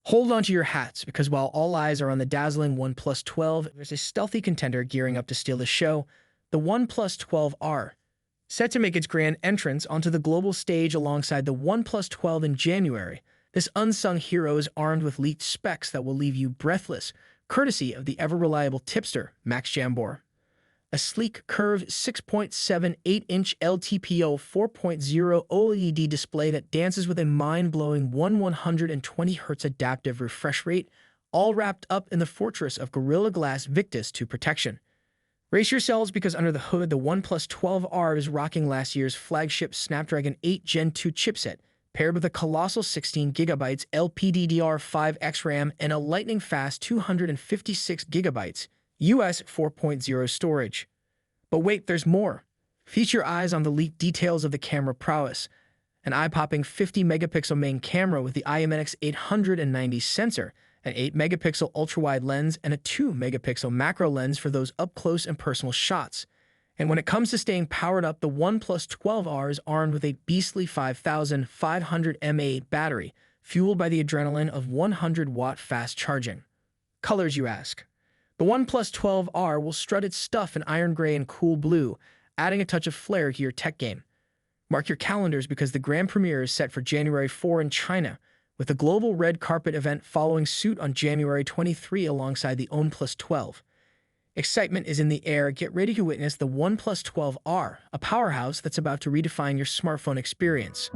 Hold on to your hats, because while all eyes are on the dazzling OnePlus 12, there's a stealthy contender gearing up to steal the show, the OnePlus 12R. Set to make its grand entrance onto the global stage alongside the OnePlus 12 in January, this unsung hero is armed with leaked specs that will leave you breathless, courtesy of the ever-reliable tipster, Max Jambor. A sleek, curved 6.78-inch LTPO 4.0 OLED display that dances with a mind-blowing 120Hz adaptive refresh rate, all wrapped up in the fortress of Gorilla Glass Victus 2 protection. Brace yourselves, because under the hood, the OnePlus 12R is rocking last year's flagship Snapdragon 8 Gen 2 chipset, paired with a colossal 16GB LPDDR5X RAM and a lightning-fast 256GB US 4.0 storage. But wait, there's more. Feast your eyes on the leaked details of the camera prowess. An eye-popping 50-megapixel main camera with the IMX 890 sensor, an 8-megapixel ultra-wide lens, and a 2-megapixel macro lens for those up-close and personal shots. And when it comes to staying powered up, the OnePlus 12R is armed with a beastly 5,500 mAh battery, fueled by the adrenaline of 100-watt fast charging. Colors, you ask? The OnePlus 12R will strut its stuff in iron gray and cool blue, adding a touch of flair to your tech game. Mark your calendars, because the grand premiere is set for January 4 in China, with a global red carpet event following suit on January 23 alongside the OnePlus 12. Excitement is in the air. Get ready to witness the OnePlus 12R, a powerhouse that's about to redefine your smartphone experience.